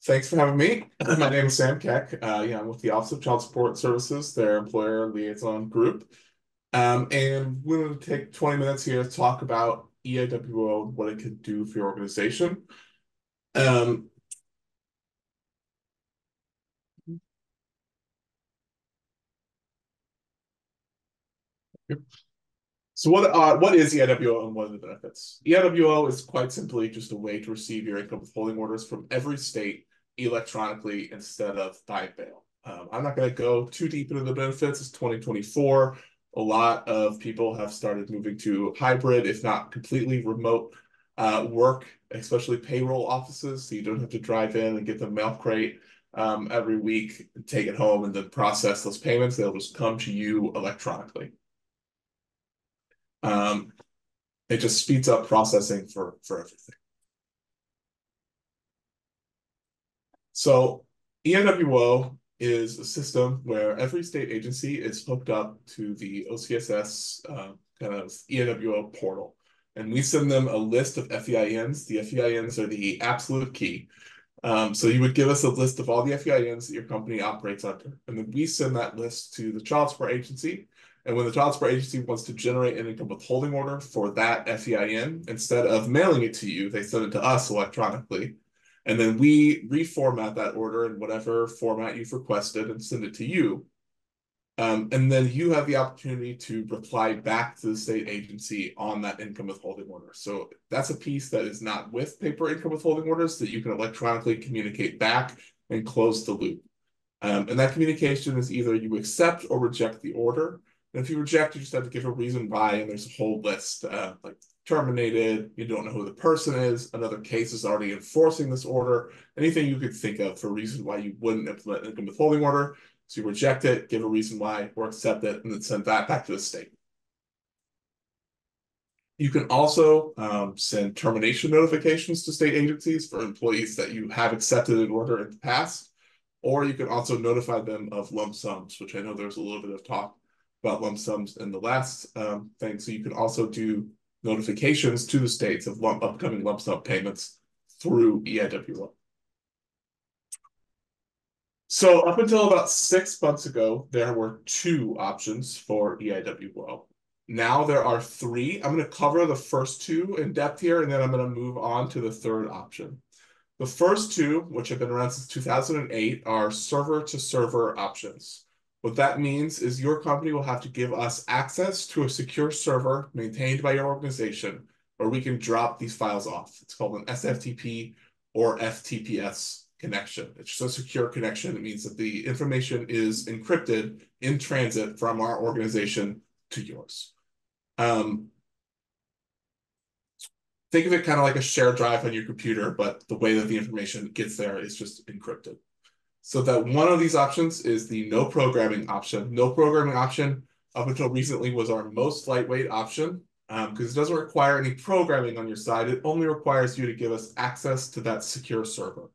Thanks for having me. My name is Sam Keck. I'm with the Office of Child Support Services, their employer liaison group. And we're going to take 20 minutes here to talk about E-IWO and what it could do for your organization. Um, so what is E-IWO and what are the benefits? E-IWO is quite simply just a way to receive your income withholding orders from every state electronically instead of by mail. I'm not going to go too deep into the benefits. It's 2024. A lot of people have started moving to hybrid, if not completely remote work, especially payroll offices. So you don't have to drive in and get the mail crate every week, take it home, and then process those payments. They'll just come to you electronically. Um, it just speeds up processing for everything. So E-IWO is a system where every state agency is hooked up to the OCSS kind of E-IWO portal. And we send them a list of FEINs. The FEINs are the absolute key. So you would give us a list of all the FEINs that your company operates under. And then we send that list to the Child Support Agency. And when the Child Support Agency wants to generate an income withholding order for that FEIN, instead of mailing it to you, they send it to us electronically. And then we reformat that order in whatever format you've requested and send it to you. And then you have the opportunity to reply back to the state agency on that income withholding order. So that's a piece that is not with paper income withholding orders that you can electronically communicate back and close the loop. And that communication is either you accept or reject the order. And if you reject, you just have to give a reason why, and there's a whole list, like terminated, you don't know who the person is, another case is already enforcing this order, anything you could think of for a reason why you wouldn't implement an income withholding order. So you reject it, give a reason why, or accept it, and then send that back to the state. You can also send termination notifications to state agencies for employees that you have accepted an order in the past, or you can also notify them of lump sums, which I know there's a little bit of talk about lump sums in the last thing. So you can also do notifications to the states of upcoming lump sum payments through E-IWO. So up until about 6 months ago, there were two options for E-IWO. Now there are three. I'm going to cover the first two in depth here, and then I'm going to move on to the third option. The first two, which have been around since 2008, are server-to-server options. What that means is your company will have to give us access to a secure server maintained by your organization where we can drop these files off. It's called an SFTP or FTPS connection. It's just a secure connection. It means that the information is encrypted in transit from our organization to yours. Think of it kind of like a shared drive on your computer, but the way that the information gets there is just encrypted. So that one of these options is the no programming option. No programming option up until recently was our most lightweight option because it doesn't require any programming on your side. It only requires you to give us access to that secure server.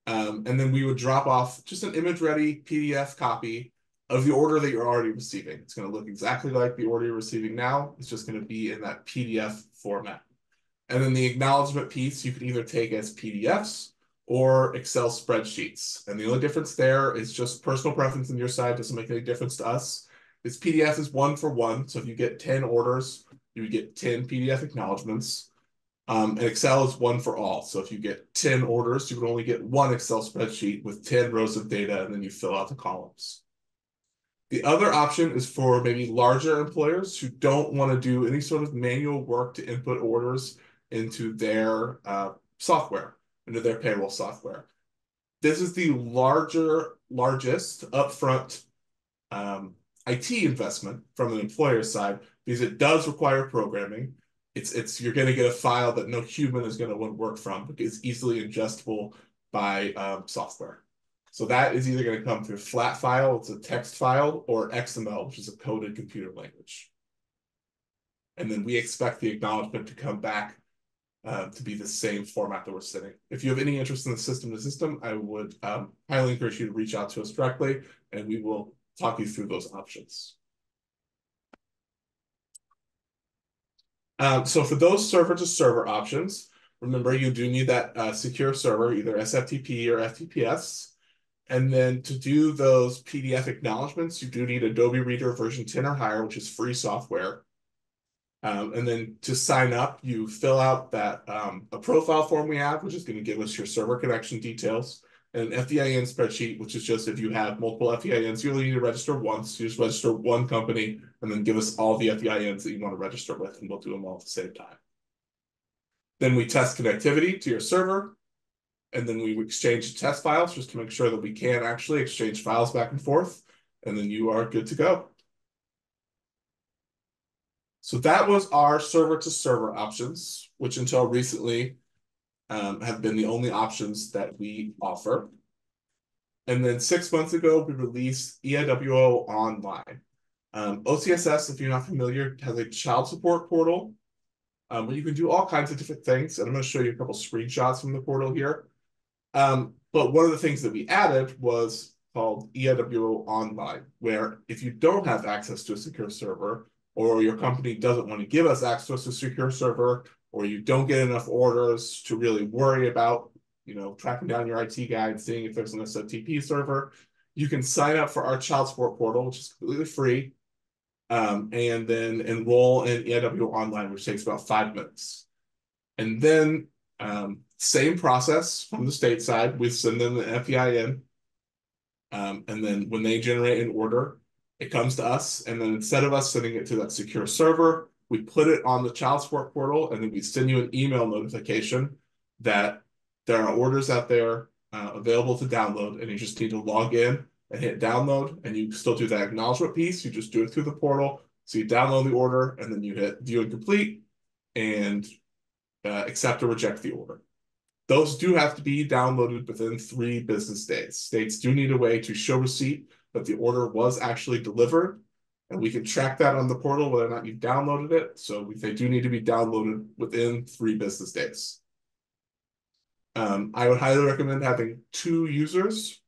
And then we would drop off just an image-ready PDF copy of the order that you're already receiving. It's going to look exactly like the order you're receiving now. It's just going to be in that PDF format. And then the acknowledgement piece you can either take as PDFs or Excel spreadsheets. And the only difference there is just personal preference on your side. Doesn't make any difference to us. This PDF is 1 for 1. So if you get 10 orders, you would get 10 PDF acknowledgements. And Excel is 1 for all. So if you get 10 orders, you would only get one Excel spreadsheet with 10 rows of data, and then you fill out the columns. The other option is for maybe larger employers who don't want to do any sort of manual work to input orders into their software, into their payroll software. This is the largest upfront IT investment from an employer's side because it does require programming. You're going to get a file that no human is going to want to work from because it's easily ingestible by software. So that is either going to come through flat file, it's a text file, or XML, which is a coded computer language. And then we expect the acknowledgement to come back to be the same format that we're sending. If you have any interest in the system to system, I would highly encourage you to reach out to us directly, and we will talk you through those options. So for those server-to-server options, Remember, you do need that secure server, either SFTP or FTPS. And then to do those PDF acknowledgments, you do need Adobe Reader version 10 or higher, which is free software. And then to sign up, you fill out that a profile form we have, which is going to give us your server connection details, and an FEIN spreadsheet, which is just if you have multiple FEINs, you only need to register once. You just register one company and then give us all the FEINs that you want to register with, and we'll do them all at the same time. Then we test connectivity to your server, and then we exchange test files just to make sure that we can actually exchange files back and forth, and then you are good to go. So that was our server-to-server options, which until recently have been the only options that we offer. And then 6 months ago, we released E-IWO Online. OCSS, if you're not familiar, has a child support portal where you can do all kinds of different things. And I'm going to show you a couple screenshots from the portal here. But one of the things that we added was called E-IWO Online, where if you don't have access to a secure server, or your company doesn't want to give us access to a secure server, or you don't get enough orders to really worry about, tracking down your IT guy and seeing if there's an SFTP server, you can sign up for our child support portal, which is completely free, and then enroll in E-IWO Online, which takes about 5 minutes. And then same process from the state side, we send them the FEIN, and then when they generate an order, it comes to us, and then instead of us sending it to that secure server, we put it on the child support portal, and then we send you an email notification that there are orders out there available to download, and you just need to log in and hit download, and you still do that acknowledgement piece. You just do it through the portal. So you download the order, and then you hit view and complete, and accept or reject the order. Those do have to be downloaded within 3 business days. States do need a way to show receipt that the order was actually delivered, and we can track that on the portal whether or not you've downloaded it. So they do need to be downloaded within 3 business days. I would highly recommend having 2 users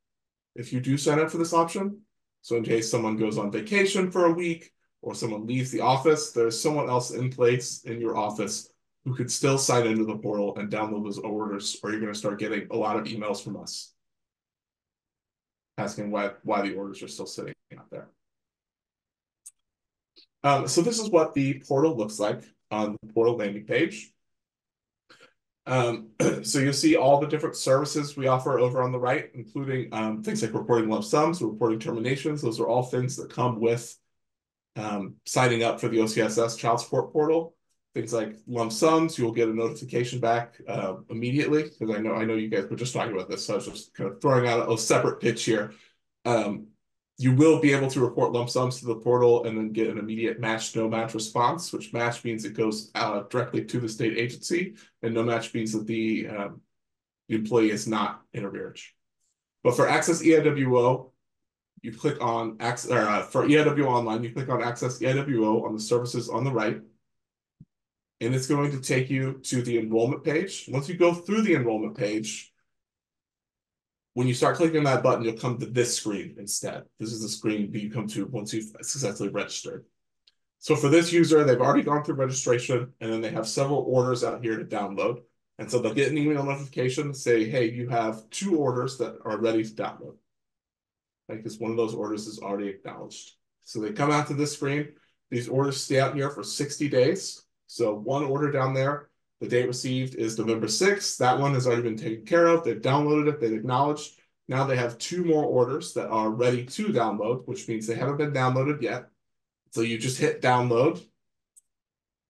if you do sign up for this option. So in case someone goes on vacation for a week or someone leaves the office, there's someone else in place in your office who could still sign into the portal and download those orders, or you're going to start getting a lot of emails from us asking why the orders are still sitting out there. So this is what the portal looks like on the portal landing page. So you'll see all the different services we offer over on the right, including things like reporting lump sums, reporting terminations. Those are all things that come with signing up for the OCSS child support portal. Things like lump sums, you'll get a notification back immediately, because I know you guys were just talking about this, so I was just kind of throwing out a separate pitch here. You will be able to report lump sums to the portal and then get an immediate match, no match response, which match means it goes directly to the state agency, and no match means that the employee is not in arrearage. But for Access E-IWO, you click on for E-IWO Online, you click on Access E-IWO on the services on the right, and it's going to take you to the enrollment page. Once you go through the enrollment page, when you start clicking on that button, you'll come to this screen instead. This is the screen that you come to once you've successfully registered. So for this user, they've already gone through registration, and then they have several orders out here to download. And so they'll get an email notification say, hey, you have 2 orders that are ready to download. Like, because one of those orders is already acknowledged. So they come out to this screen. These orders stay out here for 60 days. So one order down there, the date received is November 6th. That one has already been taken care of. They've downloaded it. They've acknowledged. Now they have 2 more orders that are ready to download, which means they haven't been downloaded yet. So you just hit download,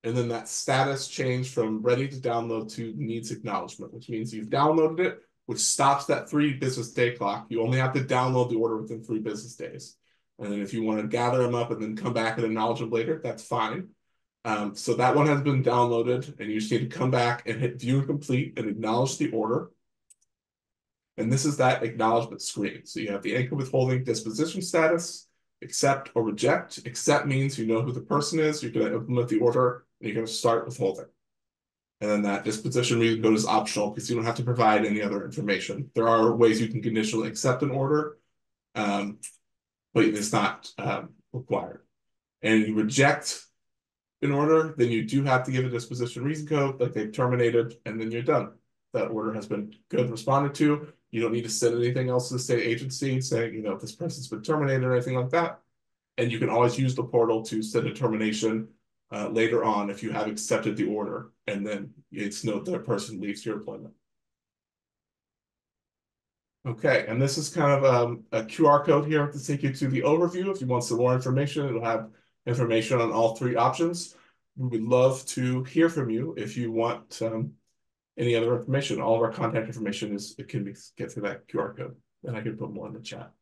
and then that status changed from ready to download to needs acknowledgement, which means you've downloaded it, which stops that 3 business day clock. You only have to download the order within 3 business days. And then if you want to gather them up and then come back and acknowledge them later, that's fine. So that one has been downloaded, and you just need to come back and hit view and complete and acknowledge the order. And this is that acknowledgement screen. So you have the anchor withholding disposition status, accept or reject. Accept means you know who the person is, you're going to implement the order, and you're going to start withholding. And then that disposition read code is optional because you don't have to provide any other information. There are ways you can conditionally accept an order, but it's not required. And you reject in order, then you do have to give a disposition reason code, like they've terminated, and then you're done. That order has been good responded to. You don't need to send anything else to the state agency saying, you know, this person's been terminated or anything like that. And you can always use the portal to send a termination later on if you have accepted the order, and then it's note that a person leaves your employment. Okay, and this is kind of a QR code here to take you to the overview. If you want some more information, it'll have information on all three options. We would love to hear from you if you want any other information. All of our contact information is, it can be get through that QR code, and I can put more in the chat.